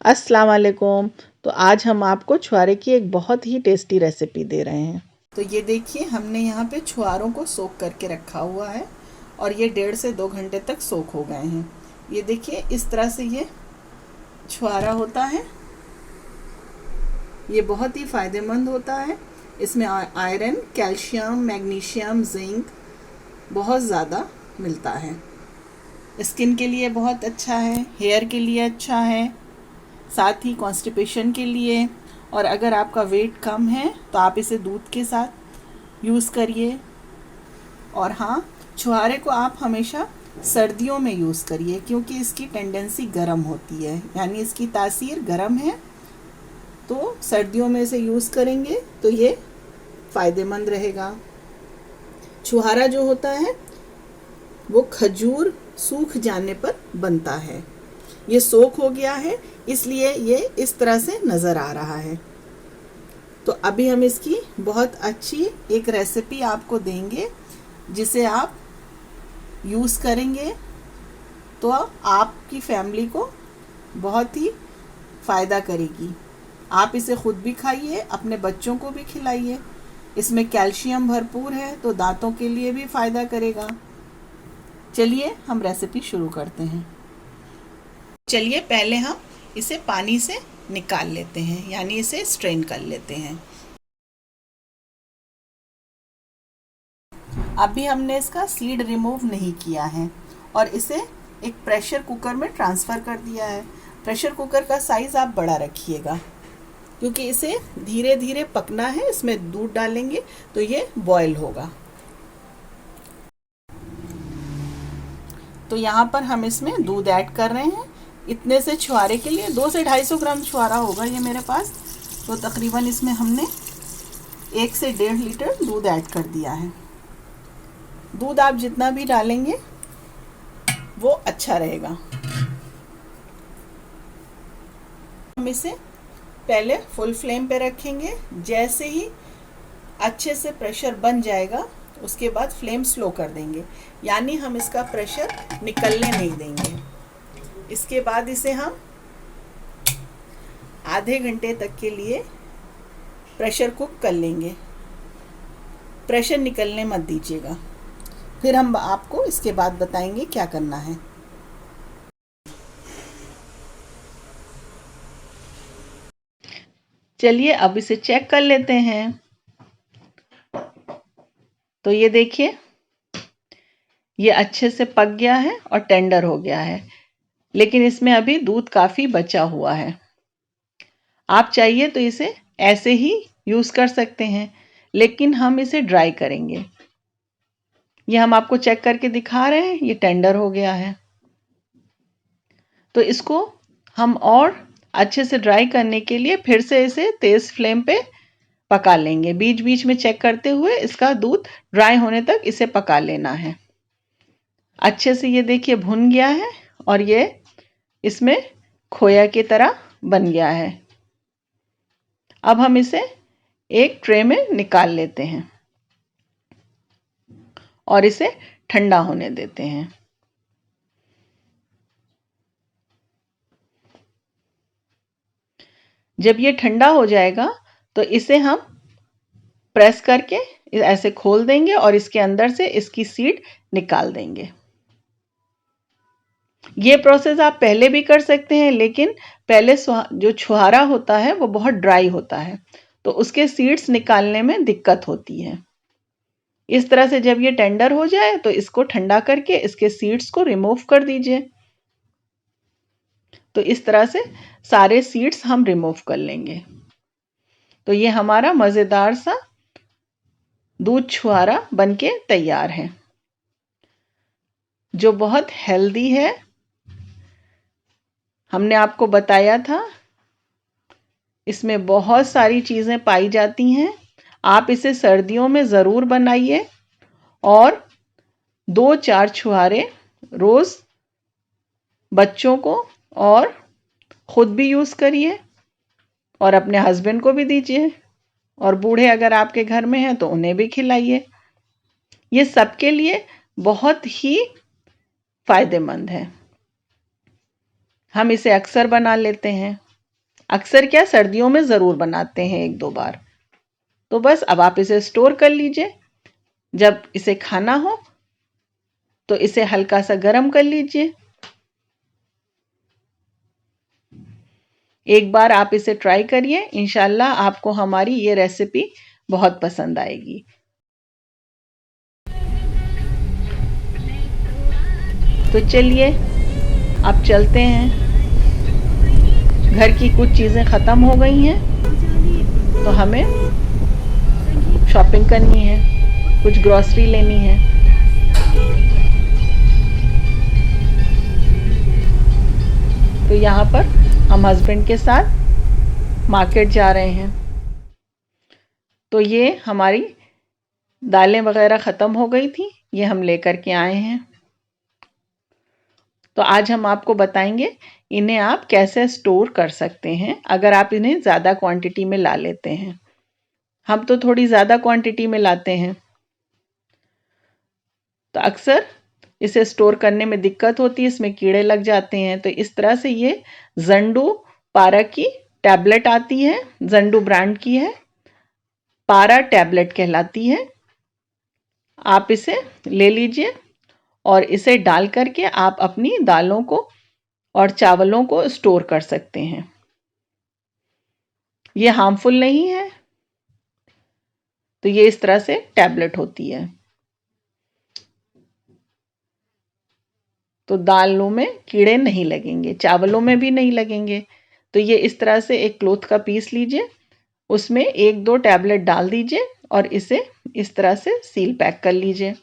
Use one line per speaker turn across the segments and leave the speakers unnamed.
अस्सलाम वालेकुम। तो आज हम आपको छुआरे की एक बहुत ही टेस्टी रेसिपी दे रहे हैं। तो ये देखिए, हमने यहाँ पे छुआरों को सोख करके रखा हुआ है और ये 1.5 से 2 घंटे तक सोख हो गए हैं। ये देखिए, इस तरह से ये छुआरा होता है। ये बहुत ही फ़ायदेमंद होता है। इसमें आयरन, कैल्शियम, मैग्नीशियम, जिंक बहुत ज़्यादा मिलता है। स्किन के लिए बहुत अच्छा है, हेयर के लिए अच्छा है, साथ ही कॉन्स्टिपेशन के लिए। और अगर आपका वेट कम है तो आप इसे दूध के साथ यूज़ करिए। और हाँ, छुहारे को आप हमेशा सर्दियों में यूज़ करिए क्योंकि इसकी टेंडेंसी गर्म होती है, यानी इसकी तासीर गर्म है। तो सर्दियों में इसे यूज़ करेंगे तो ये फ़ायदेमंद रहेगा। छुहारा जो होता है वो खजूर सूख जाने पर बनता है। ये सोख हो गया है, इसलिए ये इस तरह से नज़र आ रहा है। तो अभी हम इसकी बहुत अच्छी एक रेसिपी आपको देंगे जिसे आप यूज़ करेंगे तो आपकी फैमिली को बहुत ही फ़ायदा करेगी। आप इसे खुद भी खाइए, अपने बच्चों को भी खिलाइए। इसमें कैल्शियम भरपूर है तो दांतों के लिए भी फ़ायदा करेगा। चलिए हम रेसिपी शुरू करते हैं। चलिए पहले हम इसे पानी से निकाल लेते हैं, यानी इसे स्ट्रेन कर लेते हैं। अभी हमने इसका सीड रिमूव नहीं किया है और इसे एक प्रेशर कुकर में ट्रांसफ़र कर दिया है। प्रेशर कुकर का साइज़ आप बड़ा रखिएगा क्योंकि इसे धीरे धीरे पकना है। इसमें दूध डालेंगे तो ये बॉयल होगा। तो यहाँ पर हम इसमें दूध ऐड कर रहे हैं। इतने से छुहारे के लिए 2 से 250 ग्राम छुहारा होगा ये मेरे पास। तो तकरीबन इसमें हमने 1 से 1.5 लीटर दूध ऐड कर दिया है। दूध आप जितना भी डालेंगे वो अच्छा रहेगा। हम इसे पहले फुल फ्लेम पे रखेंगे। जैसे ही अच्छे से प्रेशर बन जाएगा उसके बाद फ्लेम स्लो कर देंगे, यानी हम इसका प्रेशर निकलने नहीं देंगे। इसके बाद इसे हम आधे घंटे तक के लिए प्रेशर कुक कर लेंगे। प्रेशर निकलने मत दीजिएगा। फिर हम आपको इसके बाद बताएंगे क्या करना है। चलिए अब इसे चेक कर लेते हैं। तो ये देखिए, ये अच्छे से पक गया है और टेंडर हो गया है, लेकिन इसमें अभी दूध काफ़ी बचा हुआ है। आप चाहिए तो इसे ऐसे ही यूज़ कर सकते हैं, लेकिन हम इसे ड्राई करेंगे। ये हम आपको चेक करके दिखा रहे हैं, ये टेंडर हो गया है। तो इसको हम और अच्छे से ड्राई करने के लिए फिर से इसे तेज़ फ्लेम पे पका लेंगे। बीच बीच में चेक करते हुए इसका दूध ड्राई होने तक इसे पका लेना है। अच्छे से ये देखिए भुन गया है और ये इसमें खोया की तरह बन गया है। अब हम इसे एक ट्रे में निकाल लेते हैं और इसे ठंडा होने देते हैं। जब ये ठंडा हो जाएगा तो इसे हम प्रेस करके ऐसे खोल देंगे और इसके अंदर से इसकी सीड निकाल देंगे। ये प्रोसेस आप पहले भी कर सकते हैं, लेकिन पहले जो छुहारा होता है वो बहुत ड्राई होता है तो उसके सीड्स निकालने में दिक्कत होती है। इस तरह से जब ये टेंडर हो जाए तो इसको ठंडा करके इसके सीड्स को रिमूव कर दीजिए। तो इस तरह से सारे सीड्स हम रिमूव कर लेंगे। तो ये हमारा मज़ेदार सा दूध छुहारा बनके तैयार है, जो बहुत हेल्दी है। हमने आपको बताया था इसमें बहुत सारी चीज़ें पाई जाती हैं। आप इसे सर्दियों में ज़रूर बनाइए और 2-4 छुहारे रोज़ बच्चों को और ख़ुद भी यूज़ करिए और अपने हस्बैंड को भी दीजिए, और बूढ़े अगर आपके घर में हैं तो उन्हें भी खिलाइए। ये सबके लिए बहुत ही फ़ायदेमंद है। हम इसे अक्सर बना लेते हैं। अक्सर क्या सर्दियों में ज़रूर बनाते हैं 1-2 बार। तो बस अब आप इसे स्टोर कर लीजिए। जब इसे खाना हो तो इसे हल्का सा गर्म कर लीजिए। एक बार आप इसे ट्राई करिए, इंशाल्लाह आपको हमारी ये रेसिपी बहुत पसंद आएगी। तो चलिए अब चलते हैं। घर की कुछ चीज़ें ख़त्म हो गई हैं तो हमें शॉपिंग करनी है, कुछ ग्रॉसरी लेनी है। तो यहाँ पर हम हस्बैंड के साथ मार्केट जा रहे हैं। तो ये हमारी दालें वगैरह ख़त्म हो गई थी, ये हम लेकर के आए हैं। तो आज हम आपको बताएंगे इन्हें आप कैसे स्टोर कर सकते हैं अगर आप इन्हें ज़्यादा क्वांटिटी में ला लेते हैं। हम तो थोड़ी ज़्यादा क्वांटिटी में लाते हैं तो अक्सर इसे स्टोर करने में दिक्कत होती है, इसमें कीड़े लग जाते हैं। तो इस तरह से ये जंडू पारा की टैबलेट आती है, जंडू ब्रांड की है, पारा टैबलेट कहलाती है। आप इसे ले लीजिए और इसे डाल करके आप अपनी दालों को और चावलों को स्टोर कर सकते हैं। ये हार्मफुल नहीं है। तो ये इस तरह से टैबलेट होती है। तो दालों में कीड़े नहीं लगेंगे, चावलों में भी नहीं लगेंगे। तो ये इस तरह से एक क्लॉथ का पीस लीजिए, उसमें 1-2 टैबलेट डाल दीजिए और इसे इस तरह से सील पैक कर लीजिए।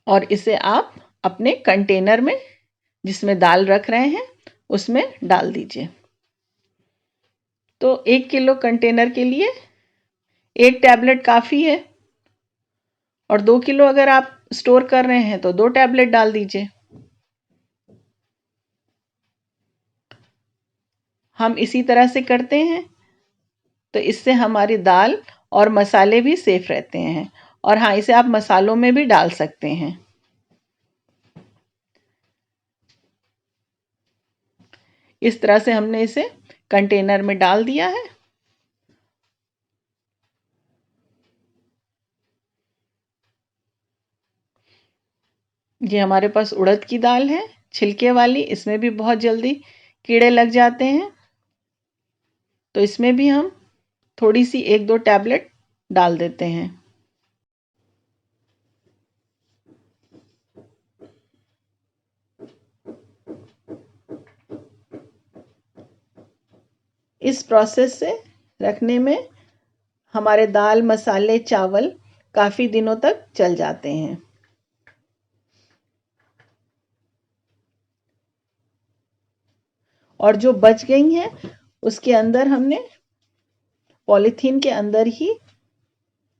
और इसे आप अपने कंटेनर में जिसमें दाल रख रहे हैं उसमें डाल दीजिए। तो 1 किलो कंटेनर के लिए 1 टैबलेट काफ़ी है और 2 किलो अगर आप स्टोर कर रहे हैं तो 2 टैबलेट डाल दीजिए। हम इसी तरह से करते हैं तो इससे हमारी दाल और मसाले भी सेफ रहते हैं। और हाँ, इसे आप मसालों में भी डाल सकते हैं। इस तरह से हमने इसे कंटेनर में डाल दिया है। ये हमारे पास उड़द की दाल है, छिलके वाली, इसमें भी बहुत जल्दी कीड़े लग जाते हैं। तो इसमें भी हम थोड़ी सी 1-2 टैबलेट डाल देते हैं। इस प्रोसेस से रखने में हमारे दाल, मसाले, चावल काफ़ी दिनों तक चल जाते हैं। और जो बच गई हैं उसके अंदर हमने पॉलीथीन के अंदर ही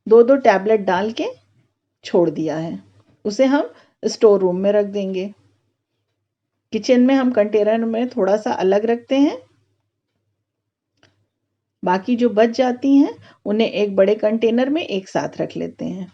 2-2 टैबलेट डाल के छोड़ दिया है। उसे हम स्टोर रूम में रख देंगे। किचन में हम कंटेनर में थोड़ा सा अलग रखते हैं। बाकी जो बच जाती हैं उन्हें एक बड़े कंटेनर में एक साथ रख लेते हैं।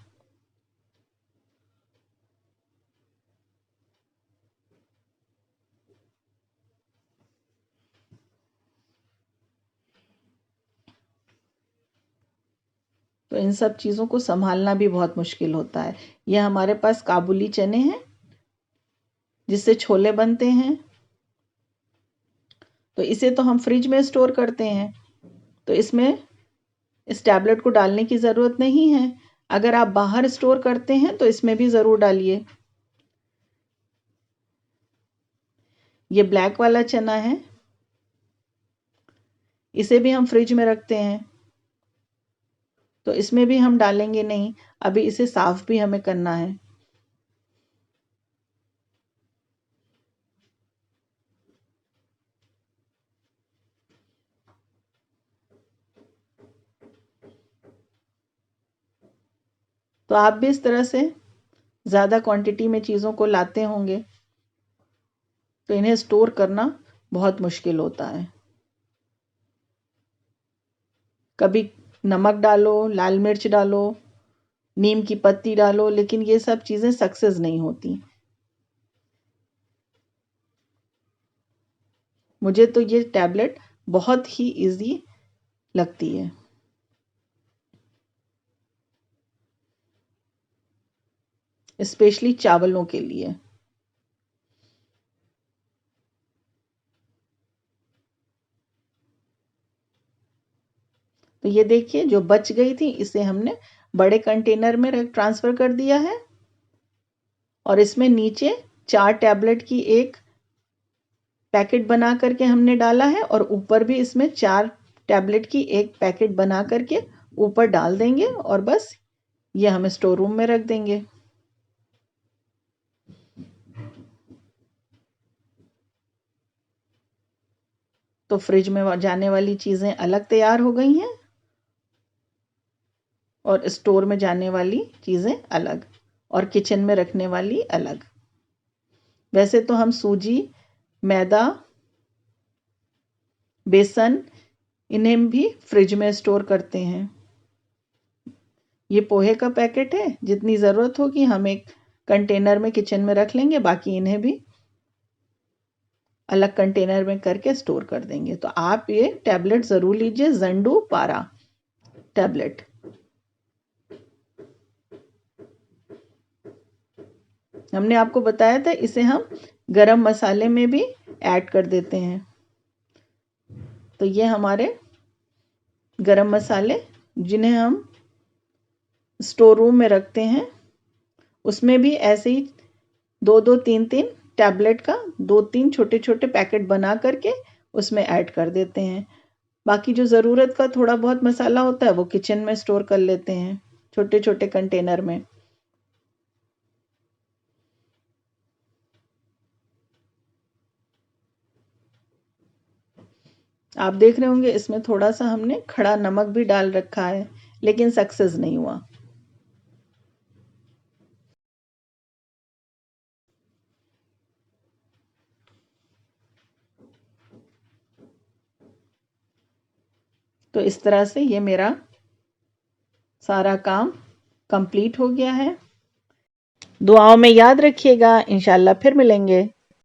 तो इन सब चीज़ों को संभालना भी बहुत मुश्किल होता है। यह हमारे पास काबुली चने हैं जिससे छोले बनते हैं। तो इसे तो हम फ्रिज में स्टोर करते हैं, तो इसमें इस टैबलेट को डालने की ज़रूरत नहीं है। अगर आप बाहर स्टोर करते हैं तो इसमें भी ज़रूर डालिए। ये ब्लैक वाला चना है, इसे भी हम फ्रिज में रखते हैं, तो इसमें भी हम डालेंगे नहीं। अभी इसे साफ भी हमें करना है। तो आप भी इस तरह से ज़्यादा क्वांटिटी में चीज़ों को लाते होंगे तो इन्हें स्टोर करना बहुत मुश्किल होता है। कभी नमक डालो, लाल मिर्च डालो, नीम की पत्ती डालो, लेकिन ये सब चीज़ें सक्सेस नहीं होती। मुझे तो ये टैबलेट बहुत ही इजी लगती है। स्पेशली चावलों के लिए। तो ये देखिए जो बच गई थी इसे हमने बड़े कंटेनर में ट्रांसफ़र कर दिया है और इसमें नीचे 4 टैबलेट की एक पैकेट बना करके हमने डाला है और ऊपर भी इसमें 4 टैबलेट की एक पैकेट बना करके ऊपर डाल देंगे और बस ये हम स्टोर रूम में रख देंगे। तो फ्रिज में जाने वाली चीज़ें अलग तैयार हो गई हैं और स्टोर में जाने वाली चीज़ें अलग और किचन में रखने वाली अलग। वैसे तो हम सूजी, मैदा, बेसन इन्हें भी फ्रिज में स्टोर करते हैं। ये पोहे का पैकेट है, जितनी ज़रूरत होगी हम एक कंटेनर में किचन में रख लेंगे, बाकी इन्हें भी अलग कंटेनर में करके स्टोर कर देंगे। तो आप ये टैबलेट ज़रूर लीजिए, ज़ंडू पारा टैबलेट। हमने आपको बताया था इसे हम गरम मसाले में भी ऐड कर देते हैं। तो ये हमारे गरम मसाले जिन्हें हम स्टोर रूम में रखते हैं, उसमें भी ऐसे ही 2-2, 3-3 टैबलेट का 2-3 छोटे-छोटे पैकेट बना करके उसमें ऐड कर देते हैं। बाकी जो ज़रूरत का थोड़ा बहुत मसाला होता है वो किचन में स्टोर कर लेते हैं छोटे-छोटे कंटेनर में। आप देख रहे होंगे इसमें थोड़ा सा हमने खड़ा नमक भी डाल रखा है, लेकिन सक्सेस नहीं हुआ। तो इस तरह से ये मेरा सारा काम कंप्लीट हो गया है। दुआओं में याद रखिएगा, इंशाल्लाह फिर मिलेंगे।